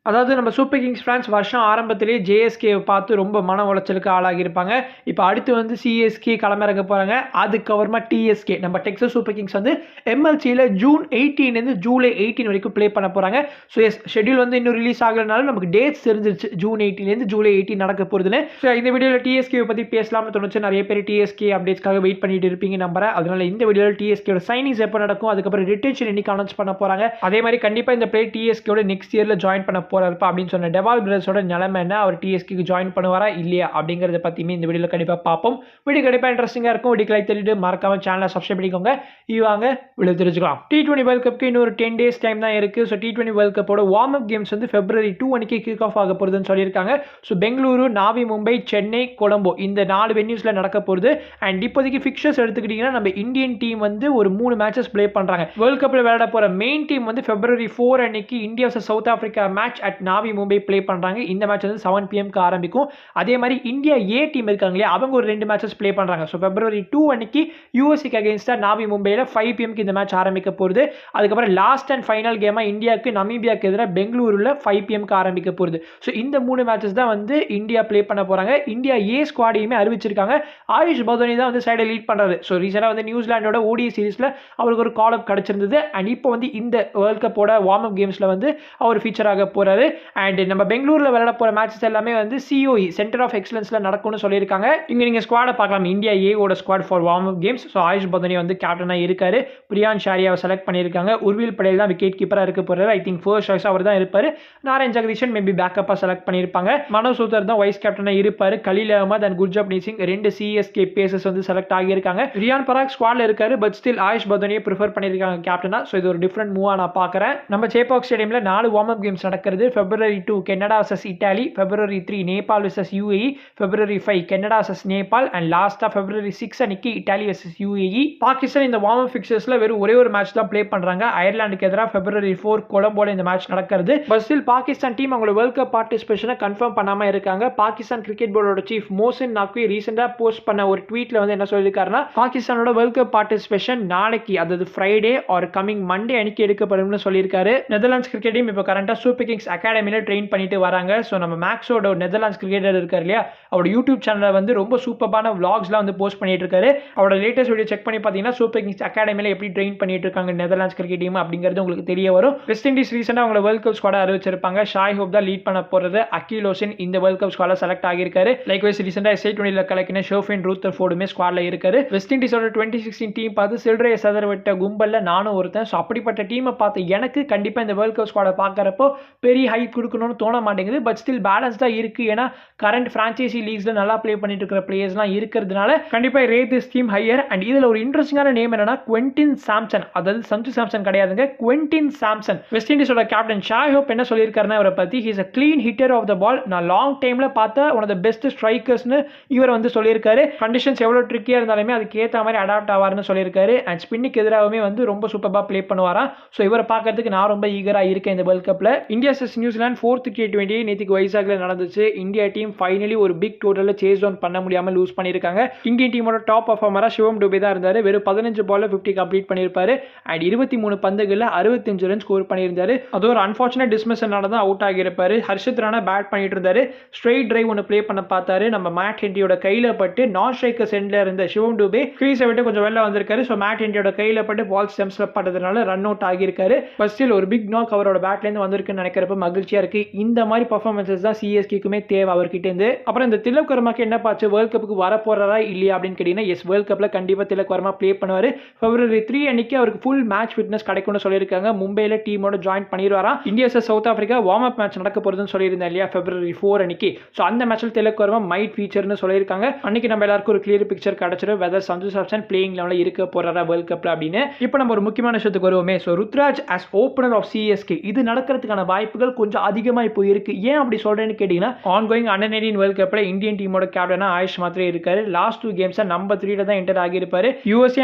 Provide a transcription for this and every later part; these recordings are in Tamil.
அதாவது நம்ம சூப்பர் கிங்ஸ் ஃபேன்ஸ் வருஷம் ஆரம்பத்திலேயே ஜேஎஸ்கே பார்த்து ரொம்ப மன உளைச்சலுக்கு ஆளாகியிருப்பாங்க. இப்போ அடுத்து வந்து சிஎஸ்கே களமிறங்க போகிறாங்க. அதுக்கப்புறமா டிஎஸ்கே நம்ம டெக்ஸஸ் சூப்பர் கிங்ஸ் வந்து எம்எல்சியில் ஜூன் 18 ஜூலை 18 வரைக்கும் ப்ளே பண்ண போகிறாங்க. ஸோ எஸ் ஷெட்யூல் வந்து இன்னும் ரிலீஸ் ஆகலனாலும் நமக்கு டேட்ஸ் தெரிஞ்சிருச்சு ஜூன் 18 ஜூலை 18 நடக்க போகிறதுன்னு. ஸோ இந்த வீடியோவில் டிஎஸ்கே பற்றி பேசலாம்னு தோணுச்சு. நிறைய பேர் டிஎஸ்கே அப்டேட்ஸ்க்காக வெயிட் பண்ணிட்டு இருப்பீங்க நம்புறேன். அதனால இந்த வீடியோவில் டிஎஸ்கேயோட சைனிங்ஸ் எப்போ நடக்கும், அதுக்கப்புறம் ரிட்டென்ஷன் இன்னைக்கு அனௌன்ஸ் பண்ண போகிறாங்க. அதே மாதிரி கண்டிப்பாக இந்த பிளேயர் டிஎஸ்கேயோட நெக்ஸ்ட் இயரில் ஜாயின் பண்ண போறாருப்பா அப்படின்னு சொன்ன டெவால் பிரதர்ஸோட நிலைமை என்ன, அவர் டிஎஸ்கேக்கு ஜாயின் பண்ணுவாரா இல்லையா அப்படிங்கறத பத்தியுமே இந்த வீடியோல கண்டிப்பா பார்ப்போம். வீடியோ கண்டிப்பா இன்ட்ரெஸ்டிங்கா இருக்கும். வீடியோக்கு லைக் தட்டிட்டு மறக்காம சேனலை சப்ஸ்கிரைப் பண்ணிக்கோங்க. இவாங்க வீடியோ தெரிஞ்சுக்கலாம். T20 வேர்ல்ட் கப்க்கு இன்னொரு 10 டேஸ் டைம் தான் இருக்கு. ஸோ T20 வேர்ல்ட் கப்போட வார்ம் அப் கேம்ஸ் வந்து February 2 அன்னைக்கு கிக் ஆஃப் ஆக போகுதுன்னு சொல்லியிருக்காங்க. ஸோ பெங்களூரு, நாவி மும்பை, சென்னை, கொலம்போ இந்த 4 வென்யூஸ்ல நடக்க போகுது. அண்ட் இப்போதைக்கு ஃபிக்சர்ஸ் எடுத்துக்கிட்டீங்கன்னா நம்ம இந்தியன் டீம் வந்து ஒரு 3 மேட்சஸ் பிளே பண்றாங்க. வேர்ல்ட் கப்ல விளையாட போற மெயின் டீம் வந்து February 4 அன்னைக்கு India versus south Africa match at Navi Mumbai play பண்றாங்க. இந்த மேட்ச் வந்து 7 PM க்கு ஆரம்பிக்கும். அதே மாதிரி இந்தியா ஏ டீம் இருக்காங்க இல்லையா, அவங்க ஒரு 2 மேட்சஸ் ப்ளே பண்றாங்க. ஸோ February 2 அன்னைக்கு யூஎஸ்ஏக்கு அகைன்ஸ்டா நாவி மும்பையில் 5 PM க்கு இந்த மேட்ச் ஆரம்பிக்க போகுது. அதுக்கப்புறம் லாஸ்ட் அண்ட் ஃபைனல் கேமா இந்தியாவுக்கு நமீபியாவுக்கு எதிராக பெங்களூருல 5 PM க்கு ஆரம்பிக்க போகுது. ஸோ இந்த 3 மேட்சஸ் தான் வந்து இந்தியா ப்ளே பண்ண போறாங்க. இந்தியா ஏ ஸ்குவாடையுமே அறிவிச்சிருக்காங்க. ஆயுஷ் பதோனி தான் வந்து சைடை லீட் பண்றாரு. ஸோ ரீசெண்டாக வந்து நியூசிலாண்டோட ஓடிஐ சீரிஸ்ல அவருக்கு ஒரு கால் அப் கிடைச்சிருந்தது. அண்ட் இப்போ வந்து இந்த வேர்ல்ட் கப்போட வார்ம் அப் கேம்ஸ்ல வந்து அவர் ஃபீச்சர் ஆக போறாரு. அண்ட் நம்ம பெங்களூர்ல விளையாட போற மேட்சஸ் எல்லாமே வந்து சிஓஇ சென்டர் ஆஃப் எக்ஸலன்ஸ்ல நடக்கும்னு சொல்லியிருக்காங்க. இங்க நீங்க ஸ்குவாட பார்க்கலாம். இந்தியா ஏ ஓட squad for warm up games. So AYUSH Badoni வந்து கேப்டனா இருக்காரு. பிரியான் ஷாரியாவை செலக்ட் பண்ணியிருக்காங்க. உர்வில் படேல் தான் விக்கெட் கீப்பரா இருக்க போறாரு. ஐ திங்க் ஃபர்ஸ்ட் சாய்ஸ் அவர் தான் இருப்பாரு. நாராயண் ஜெகதீஷன் மேபி பேக்கப்பா செலக்ட் பண்ணியிருப்பாங்க. மனோ சூத்தர் தான் வைஸ் கேப்டனா இருப்பாரு. Khaleel Ahmed and Gurjapneet Singh 2 CSK pacers வந்து செலக்ட் ஆகியிருக்காங்க. ரியான் பராக் ஸ்குவாட்ல இருக்காரு. பட் ஸ்டில் ஆயுஷ் பதோனியை ப்ரிஃபர் பண்ணியிருக்காங்க கேப்டனா. ஸோ இது ஒரு டிஃப்ரெண்ட் மூவா நான் பார்க்குறேன். நம்ம சேப்பாக் ஸ்டேடியம்ல 4 வார்ம் அப் கேம்ஸ் நடக்கிறது. February 2 Canada vs Italy, February 3 Nepal vs UAE, February 5 Canada vs Nepal and லாஸ்டா February 6 அன்னைக்கு இட்டாலி vs UAE. பாகிஸ்தான் இந்த வார்ம் அப் ஃபிக்சர்ஸ்ல வெறும் ஒரே ஒரு மேட்ச் தான் ப்ளே பண்றாங்க. அயர்லாந்துக்கு எதிராக February 4 கொலம்போல இந்த மேட்ச் நடக்கிறது. பட் ஸ்டில் பாகிஸ்தான் டீம் அவங்களோட வேர்ல்ட் கப் பார்ட்டிசிபேஷனை கன்ஃபார்ம் பண்ணாம இருக்காங்க. பாகிஸ்தான் கிரிக்கெட் போர்டோட சீஃப் மோசின் நக்வி ரீசெண்டா போஸ்ட் பண்ண ஒரு ட்வீட்ல வந்து என்ன சொல்லியிருக்காருன்னா, பாகிஸ்தானோட வேர்ல்ட் கப் பார்ட்டிசிபேஷன் நாளைக்கு அதாவது ஃப்ரைடே ஆர் கமிங் மண்டே அன்னைக்கு எடுக்கப்படும்னு சொல்லியிருக்காரு. நெதர்லாண்ட்ஸ் கிரிக்கெட் டீம் இப்போ கரண்டா சூப்பர் கிங்ஸ் அகாடமியில் ட்ரெயின் பண்ணிட்டு வராங்க. ஸோ நம்ம மேக்ஸோட நெதர்லாண்ட்ஸ் கிரிக்கெட்டர் இருக்கார் இல்லையா, அவரோட யூடியூப் சேனலில் வந்து ரொம்ப சூப்பரான விளாக்ஸ்லாம் வந்து போஸ்ட் பண்ணிட்டு இருக்காரு. அவரோட லேட்டஸ்ட் வீடியோ செக் பண்ணி பார்த்தீங்கன்னா சூப்பர் கிங்ஸ் அகாடமியில் எப்படி ட்ரெயின் பண்ணிட்டு இருக்காங்க நெதர்லாண்ட்ஸ் கிரிக்கெட் டீம் அப்படிங்கிறது உங்களுக்கு தெரிய வரும். வெஸ்ட் இண்டீஸ் ரீசெண்டாக அவங்கள வேர்ல்ட் கப் ஸ்குவாட அறிவிச்சிருப்பாங்க. ஷாய் ஹோப் தான் லீட் பண்ண போறது. அகில் ஹோசன் இந்த வேர்ல்ட் கப் ஸ்குவாட செலக்ட் ஆகியிருக்காரு. லைக்வைஸ் ரீசெண்டாக SA20 கலக்கின ஷோஃபின் ரூத்தர்ஃபோர்டுமே ஸ்குவாட்ல இருக்காரு. வெஸ்ட் இண்டீஸோட 2016 டீம் பார்த்து சில்ட்ரையை சதற விட்ட கும்பல்ல நானும் ஒருத்தன். ஸோ அப்படிப்பட்ட டீமை பார்த்து எனக்கு கண்டிப்பாக இந்த வேர்ல்ட் கப் ஸ்குவாட பார்க்குறப்போ பெரிய ஹைட் கொடுக்கணும்னு தோண மாட்டேங்குது. பட் ஸ்டில் பேலன்ஸ் தான் இருக்கு. ஏன்னா கரண்ட் பிரான்ச்சைசி லீக்ஸ்ல நல்லா ப்ளே பண்ணிட்டு இருக்கிற பிளேயர்ஸ்லாம் இருக்கிறதுனால கண்டிப்பா rate this team higher. And இதுல ஒரு இன்ட்ரெஸ்டிங்கான நேம் என்னன்னா குவென்டின் சாம்சன். அதாவது சஞ்சு சாம்சன் கிடையாதுங்க, குவென்டின் சாம்சன். வெஸ்ட் இண்டீஸோட கேப்டன் ஷாய் ஹோப் என்ன சொல்லியிருக்காருன்னா இவரை பத்தி, he's a clean hitter of the ball. நான் லாங் டைம்ல பார்த்த ஒன் ஆஃப் த பெஸ்ட் ஸ்ட்ரைக்கர்ஸ்னு இவர் வந்து சொல்லியிருக்காரு. கண்டிஷன்ஸ் எவ்வளவு ட்ரிக்கியா இருந்தாலுமே அதுக்கு ஏற்ற மாதிரி அடாப்ட் ஆவார்னு சொல்லியிருக்காரு. அண்ட் ஸ்பின்னுக்கு எதிராகவே வந்து ரொம்ப சூப்பரா ப்ளே பண்ணுவாராம். ஸோ இவரை பார்க்கறதுக்கு நான் ரொம்ப ஈகரா இருக்கேன் இந்த வேர்ல்ட் கப்ல. India vs New Zealand 4th T20 நேற்றுக்கு வைசாக்ல நடந்துச்சு. இந்தியா டீம் ஃபைனலி ஒரு பிக் டோட்டல்ல சேஸ் டவுன் பண்ண முடியாம லூஸ் பண்ணியிருக்காங்க. இந்தியன் டீமோட டாப் பர்ஃபார்மரா சிவம் டுபே தான் இருந்தாரு. வெறும் 15 பால்ல 50 கம்ப்ளீட் பண்ணியிருப்பாரு. அண்ட் 23 பந்துகள்ல 65 ரன் ஸ்கோர் பண்ணியிருந்தாரு. அது ஒரு அன்பார்ச்சுனேட் டிஸ்மிஷன் நடந்து அவுட் ஆகியிருப்பாரு. ஹர்ஷித் ராணா பேட் பண்ணிட்டு இருந்தாரு. ஸ்ட்ரெயிட் டிரைவ் ஒன்று ப்ளே பண்ண பார்த்தாரு. நம்ம மேட் ஹென்ரியோட கையில பட்டு நான் ஸ்ட்ரைக்கர் சென்ட்ல இருந்த சிவம் டுபே கிரீஸை விட்டு கொஞ்சம் வெளில வந்திருக்காரு. ஸோ மேட் ஹென்ரியோட கையில பட்டு பால் ஸ்டெம்ஸ்ல பட்டதுனால ரன் அவுட் ஆகியிருக்காரு. பட் ஸ்டில் ஒரு பிக் நாக் அவரோட பேட்ல இருந்து வந்திருக்குன்னு நினைக்கிறப்ப மகிழ்ச்சியா இருக்கு. இந்த மாதிரி பர்ஃபார்மன்ஸஸ் தான் சிஎஸ்கேக்குமே தேவை அவர்கிட்ட இருந்து. அப்புறம் இந்த திலக் வர்மாக்கு என்ன பாச்சு, வேர்ல்ட் கப்புக்கு வர போறாரா இல்லையா அப்படின்னு கேட்டீங்கன்னா, எஸ் வேர்ல்ட் கப்ல கண்டிப்பா திலக் வர்மா ப்ளே பண்ணுவாரு. February 3 அன்னைக்கு அவருக்கு ஃபுல் மேட்ச் ஃபிட்னஸ் கிடைக்கும்னு சொல்லியிருக்காங்க. மும்பைல டீமோட ஜாயின் பண்ணிடுவாராம். India vs south Africa warm up match நடக்க போறதுன்னு சொல்லியிருந்தேன் இல்லையா February 4 அன்னைக்கு. ஸோ அந்த மேட்ச்ல திலக் வர்மா மைட் ஃபீச்சர்னு சொல்லியிருக்காங்க. அன்னைக்கு நம்ம எல்லாருக்கும் ஒரு கிளியர் பிக்சர் கிடைச்சிடும் வெதர் சஞ்சு சாம்சன் பிளேயிங் லெவலில் இருக்க போறாரா வேர்ல்ட் கப்ல அப்படின்னு. இப்போ நம்ம ஒரு முக்கியமான விஷயத்துக்கு வருவோமே. So Ruturaj as opener of CSK இது நடக்கிறதுக்கான வாய்ப்புகள் கொஞ்சம் அதிகமா இப்போ இருக்கு. ஏன் அப்படி சொல்றேன்னு கேட்டீங்கன்னா, ஆன்கோயிங் அண்டர் 19 வேர்ல்ட் கப்ல இந்தியன் டீமோட கேப்டனா ஆயுஷ் மாத்ரே இருக்காரு. லாஸ்ட் 2 கேம்ஸ் நம்பர் 3 தான் என்டர் ஆகியிருப்பாரு. யூஎஸ்ஏ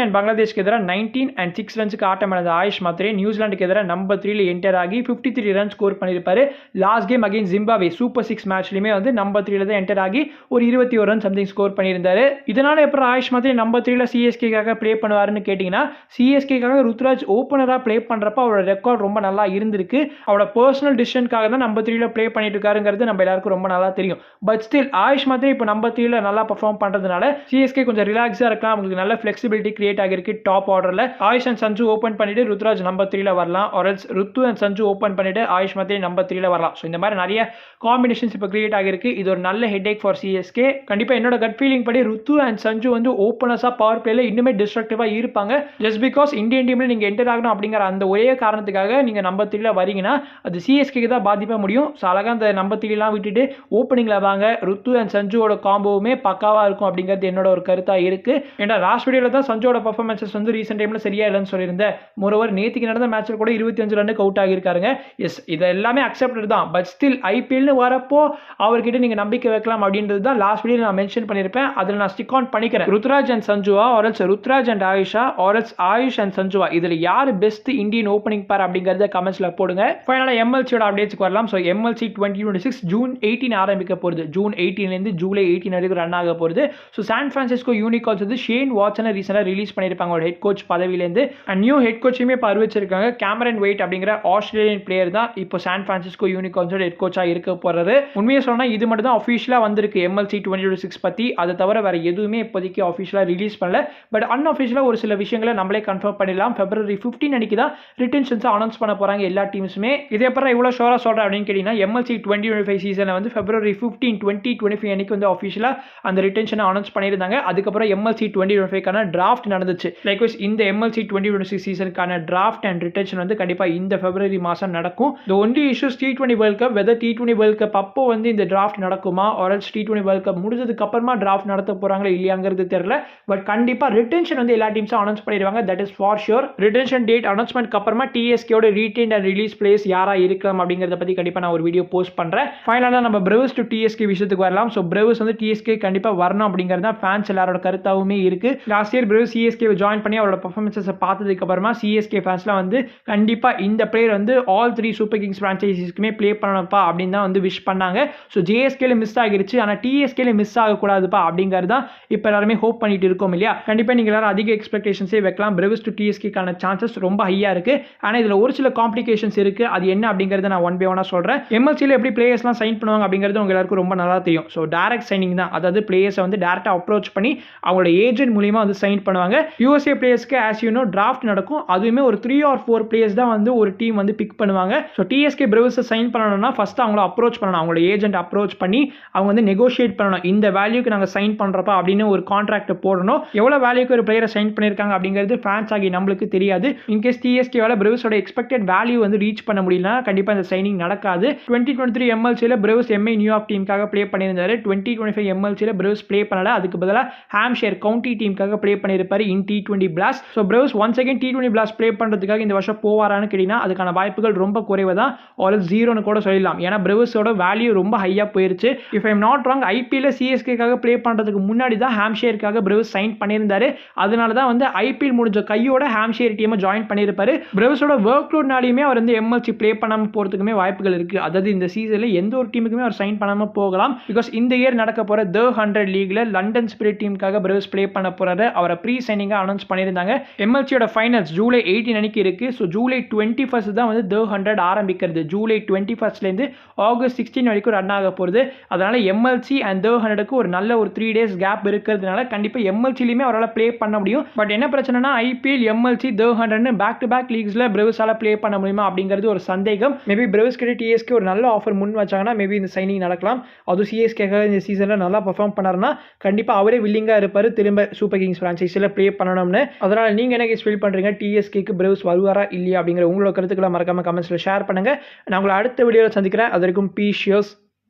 அண்ட் பங்களாதேஷ்க்கு எதிராக 19 and 6 ரன்ஸ்க்கு ஆட்டம் இழந்த ஆயுஷ் மாத்ரே நியூசிலாந்துக்கு எதிராக நம்பர் 3 என்டர் ஆகி 53 ரன் ஸ்கோர் பண்ணியிருப்பாரு. Last game again Zimbabwe super 6 மேட்ச்லயுமே வந்து நம்பர் 3 தான் என்டர் ஆகி ஒரு 21 ரன் சம்திங் ஸ்கோர் பண்ணியிருந்தாரு. இதனால எப்படி ஆயுஷ் மாத்ரே நம்பர் 3 சிஎஸ்கேக்காக ப்ளே பண்ணுவாருன்னு கேட்டீங்கன்னா, சிஎஸ்கேக்காக ருத்ராஜ் ஓப்பனரா ப்ளே பண்றப்ப அவரோட ரெக்கார்ட் ரொம்ப நல்லா இருந்திருக்கு. அவரோட பர்சனல் டிசிஷன் பொசிஷனுக்காக தான் நம்பர் 3ல ப்ளே பண்ணிட்டு இருக்காருங்கிறது நம்ம எல்லாருக்கும் ரொம்ப நல்லா தெரியும். பட் ஸ்டில் ஆயுஷ் மாதிரி இப்போ நம்பர் 3ல நல்லா பெர்ஃபார்ம் பண்றதுனால சிஎஸ்கே கொஞ்சம் ரிலாக்ஸா இருக்கலாம். அவங்களுக்கு நல்ல ஃபிளெக்சிபிலிட்டி கிரியேட் ஆகிருக்கு டாப் ஆர்டர்ல. ஆயுஷ் அண்ட் சஞ்சு ஓபன் பண்ணிட்டு ருத்ராஜ் நம்பர் 3ல வரலாம். ஆர்எல்ஸ் ருத்து அண்ட் சஞ்சு ஓபன் பண்ணிட்டு ஆயுஷ் மாதிரி நம்பர் 3ல வரலாம். ஸோ இந்த மாதிரி நிறைய காம்பினேஷன்ஸ் இப்போ கிரியேட் ஆகிருக்கு. இது ஒரு நல்ல ஹெட்ஏக் ஃபார் சிஎஸ்கே. கண்டிப்பா என்னோட கட் ஃபீலிங் படி ருத்து அண்ட் சஞ்சு வந்து ஓப்பனர்ஸா பவர் பிளேல இன்னுமே டிஸ்ட்ரக்டிவா இருப்பாங்க. ஜஸ்ட் பிகாஸ் இந்தியன் டீம்ல நீங்க என்டர் ஆகணும் அப்படிங்கிற அந்த ஒரே காரணத்துக்காக நீங்க நம்பர் 3ல வரீங்கன்னா அது சிஎஸ்கேக்கு தான் பாதிப்பா முடியும். ஸோ அழகா அந்த நம்பர் 3லாம் விட்டுட்டு ஓப்பனிங்ல வாங்க. ருத்து அண்ட் சஞ்சுவோட காம்போவுமே பக்காவா இருக்கும் அப்படிங்கிறது என்னோட ஒரு கருத்தா இருக்கு. ஏன்னா லாஸ்ட் வீடியோல தான் சஞ்சுவோட பெர்ஃபார்மன்சஸ் வந்து ரீசென்ட் டைம்ல சரியா இல்லைன்னு சொல்லியிருந்தேன். மோரோவர் நேத்திக்கு நடந்த மேட்ச்ல கூட 25 ரன்னுக்கு அவுட் ஆகியிருக்காருங்க. எஸ் இது எல்லாமே அக்செப்டட் தான். பட் ஸ்டில் ஐபிஎல்னு வரப்போ அவர்கிட்ட நீங்க நம்பிக்கை வைக்கலாம் அப்படின்றது தான் லாஸ்ட் வீடியோ நான் மென்ஷன் பண்ணியிருப்பேன். அதில் நான் ஸ்டிக் ஆன் பண்ணிக்கிறேன். ருத்ராஜ் அண்ட் சஞ்சுவா ஆர்எல்ஸ் ருத்ராஜ் அண்ட் ஆயுஷா ஆர்எல்ஸ் ஆயுஷ் அண்ட் சஞ்சுவா இதுல யார் பெஸ்ட் இந்தியன் ஓப்பனிங் பேர் அப்படிங்கறத கமெண்ட்ஸ்ல போடுங்க. ஃபைனலா எம்எல்சியோட அப்டேட்ஸ்க்கு வரலாம். ஸோ எம்எல்சி 2026 ஜூன் 18 ஆரம்பிக்க போகுது. ஜூன் 18 இருந்து ஜூலை 18 வரைக்கும் ரன் ஆக போகுது. ஸோ சான் பிரான்சிஸ்கோ யூனிகார்ன்ஸ் வந்து ஷேன் வாட்சனை ரீசெண்டாக ரிலீஸ் பண்ணியிருப்பாங்க ஒரு ஹெட் கோச் பதவியிலேருந்து. அண்ட் நியூ ஹெட் கோச்சுமே இப்போ அறிவிச்சிருக்காங்க. கேமரன் வெயிட் அப்படிங்கிற ஆஸ்திரேலியன் பிளேயர் தான் இப்போ சான் பிரான்சிஸ்கோ யூனிகார்ன்ஸோட ஹெட் கோச்சா இருக்க போறாரு. உண்மையை சொன்னா இது மட்டும் தான் அஃபிஷியலா வந்திருக்கு எம்எல்சி 2026 பத்தி. அதை தவிர வேற எதுவுமே இப்போதைக்கு அஃபிஷியலா ரிலீஸ் பண்ணல. பட் அன்அஃபிஷியலா ஒரு சில விஷயங்களை நம்மளே கன்ஃபார்ம் பண்ணிடலாம். February 15 அன்னைக்கு தான் ரிட்டன்ஷன்ஸ் அனௌன்ஸ் பண்ண போறாங்க எல்லா டீம்ஸுமே. இதே அப்புறம் இவ்வளவு ஷோரா சொல்றேன் அப்படின்னு கேட்டீங்கன்னா எம்எல்சி 2025 சீசன்ல வந்து February 15, 2025 அன்னைக்கு வந்து அஃபிஷியலா அந்த ரிட்டன்ஷனை அனௌன்ஸ் பண்ணியிருந்தாங்க. அதுக்கப்புறம் எம்எல்சி 2025க்கான டிராஃப்ட் நடந்துச்சு. லைக்வைஸ் இந்த எம்எல்சி 2026 சீசனுக்கான டிராஃப்ட் அண்ட் ரிட்டன்ஷன் வந்து கண்டிப்பா இந்த February மாசம் நடக்கும். The only issue T20 World Cup, whether T20 World Cup அப்போ வந்து இந்த டிராஃப்ட் நடக்குமா or else T20 World Cup முடிஞ்சதுக்கு அப்புறமா டிராஃப்ட் நடத்த போறாங்களா இல்லையாங்கிறது தெரியல. பட் கண்டிப்பா ரிட்டன்ஷன் வந்து எல்லா டீம்ஸும் அனௌன்ஸ் பண்ணிடுவாங்க. That is for sure. Retention date அனௌன்ஸ்மென்ட்க்கு அப்புறமா டிஎஸ்கேயோட ரீடைன் அண்ட் ரிலீஸ் பிளேஸ் யாரா இருக்கலாம் அப்படிங்கறத பத்தி கண்டிப்பா நான் ஒரு வீடியோ போஸ்ட் பண்றேன். ஃபைனலா நம்ம பிரேவ்ஸ் டு டிஎஸ்கே விஷயத்துக்கு வரலாம். ஸோ பிரேவ்ஸ் வந்து டிஎஸ்கே கண்டிப்பா வரணும் அப்படிங்கிறது தான் ஃபேன்ஸ் எல்லாரோட கருத்தாவுமே இருக்கு. Last year braves CSK join பண்ணி அவரோட பெர்ஃபார்மன்ஸை பார்த்ததுக்கு அப்புறமா சிஎஸ்கே ஃபேன்ஸ்லாம் வந்து கண்டிப்பா இந்த பிளேயர் வந்து ஆல் 3 சூப்பர் கிங்ஸ் பிரான்ச்சைசிஸ்க்குமே ப்ளே பண்ணணும்ப்பா அப்படின்னு தான் வந்து விஷ் பண்ணாங்க. ஸோ ஜேஎஸ்கேல மிஸ் ஆகிருச்சு, ஆனால் டிஎஸ்கேல மிஸ் ஆகக்கூடாதுப்பா அப்படிங்கிறது தான் இப்போ எல்லாருமே ஹோப் பண்ணிட்டு இருக்கோம் இல்லையா. கண்டிப்பாக நீங்கள் எல்லாரும் அதிக எக்ஸ்பெக்டேஷன்ஸே வைக்கலாம். பிரேவ்ஸ் டு டிஎஸ்கேக்கான சான்சஸ் ரொம்ப ஹையாக இருக்கு. ஆனால் இதில் ஒரு சில காம்ப்ளிகேஷன்ஸ் இருக்கு. அது என்ன அப்படிங்கிறத நான் ஒன் பை ஒன்னா சொல்றேன். எம்எல்சியில் எப்படி பிளேயர்ஸ்லாம் சைன் பண்ணுவாங்க அப்படிங்கிறது உங்க எல்லாருக்கும் ரொம்ப நல்லா தெரியும். ஸோ டைரக்ட் சைனிங் தான். அதாவது பிளேயர்ஸை வந்து டேரக்டா அப்ரோச் பண்ணி அவங்களோட ஏஜென்ட் மூலியமா வந்து சைன் பண்ணுவாங்க. யூஎஸ்ஏ பிளேயர்ஸ்க்கு ஆஸ் யூ நோ டிராஃப்ட் நடக்கும். அதுவுமே ஒரு 3 or 4 பிளேயர்ஸ் தான் வந்து ஒரு டீம் வந்து பிக் பண்ணுவாங்க. ஸோ டிஎஸ்கே பிரேவ்ஸை சைன் பண்ணணும்னா ஃபர்ஸ்ட் அவங்கள அப்ரோச் பண்ணணும். அவங்களோட ஏஜென்ட் அப்ரோச் பண்ணி அவங்க வந்து நெகோஷியேட் பண்ணணும். இந்த வேல்யூக்கு நாங்கள் சைன் பண்றப்பா அப்படின்னு ஒரு கான்ட்ராக்ட் போடணும். எவ்வளவு வேல்யூக்கு ஒரு பிளேயரை சைன் பண்ணிருக்காங்க அப்படிங்கிறது ஃபேன்ஸ் ஆகி நம்மளுக்கு தெரியாது. இன்கேஸ் டிஎஸ்கேவால பிரேவ்ஸோட எக்ஸ்பெக்டட் வேல்யூ வந்து ரீச் பண்ண முடியலனா கண்டிப்பா இந்த சைனிங் நடக்காது. 2023 எம்எல்சியில் பிரேவ்ஸ் எம்ஐ நியூயார்க் டீமுக்காக ப்ளே பண்ணியிருந்தாரு. 2025 எம்எல்சியில் பிரேவ்ஸ் ப்ளே பண்ணல. அதுக்கு பதிலாக ஹாம்ஷயர் கவுண்டி டீமுக்காக ப்ளே பண்ணியிருப்பாரு இன் T20 blast. So braves once again T20 blast play பண்றதுக்காக இந்த வருஷம் போவாரான்னு கேட்டீங்கன்னா அதுக்கான வாய்ப்புகள் ரொம்ப குறைவு தான். ஆல் 0ன்னு கூட சொல்லலாம். ஏன்னா பிரேவ்ஸோட வேல்யூ ரொம்ப ஹையா போயிருச்சு. If I'm not wrong IPL சிஎஸ்கேக்காக ப்ளே பண்றதுக்கு முன்னாடி தான் ஹாம்ஷயருக்காக பிரேவ்ஸ் சைன் பண்ணியிருந்தாரு. அதனால தான் வந்து ஐபிஎல் முடிஞ்ச கையோட ஹாம்ஷயர் டீமை ஜாயின் பண்ணியிருப்பாரு. பிரேவ்ஸோட ஒர்க் லோட்னாலையுமே அவர் வந்து எம்எல்சி ப்ளே பண்ணாம போறதுக்குமே வாய்ப்புகள் இருக்கு. அதாவது இந்த சீசன்ல எந்த ஒரு டீமுக்குமே அவர் சைன் பண்ணாம போகலாம். பிகாஸ் இந்த இயர் நடக்க போற The 100 லீக்ல லண்டன் ஸ்பிரிட் டீமுக்காக பிரேவ்ஸ் ப்ளே பண்ண போறாரு. அவரை ப்ரீ சைனிங்கா அனௌன்ஸ் பண்ணியிருந்தாங்க. எம்எல்சியோட ஃபைனல்ஸ் ஜூலை 18 அன்னைக்கு இருக்கு. ஸோ ஜூலை 21 தான் வந்து The 100 ஆரம்பிக்கிறது. ஜூலை 21 ஆகஸ்ட் 16 வரைக்கும் ரன் ஆக போகுது. அதனால எம்எல்சி அண்ட் The 100க்கு ஒரு நல்ல ஒரு 3 days கேப் இருக்கிறதுனால கண்டிப்பா எம்எல்சிலையுமே அவரால் ப்ளே பண்ண முடியும். பட் என்ன பிரச்சனைனா IPL MLC The 100 back to back லீக்ஸ்ல பிரேவ்ஸால ப்ளே பண்ண முடியுமா அப்படிங்கிறது ஒரு சந்தேகம். மேபி பிரேவ்ஸ் கிட்ட டிஎஸ்கே ஒரு நல்ல ஆஃபர் முன் வச்சாங்கன்னா மேபி இந்த சைனிங் நடக்கலாம். அது சிஎஸ்கேக்காக இந்த சீசன்ல நல்லா பெர்ஃபார்ம் பண்ணாருன்னா கண்டிப்பா அவரே வில்லிங்கா இருப்பாரு திரும்ப சூப்பர் கிங்ஸ் பிரான்ச்சைஸில் ப்ளே பண்ணணும்னு. அதனால நீங்க என்ன ஃபீல் பண்றீங்க? டிஎஸ்கேக்கு பிரேவ்ஸ் வருவாரா இல்லையா அப்படிங்கிற உங்களோட கருத்துக்களை மறக்காம கமெண்ட்ஸ்ல ஷேர் பண்ணுங்க. நான் உங்களை அடுத்த வீடியோவில் சந்திக்கிறேன். அது வரைக்கும் பீஸ்,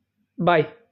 பை.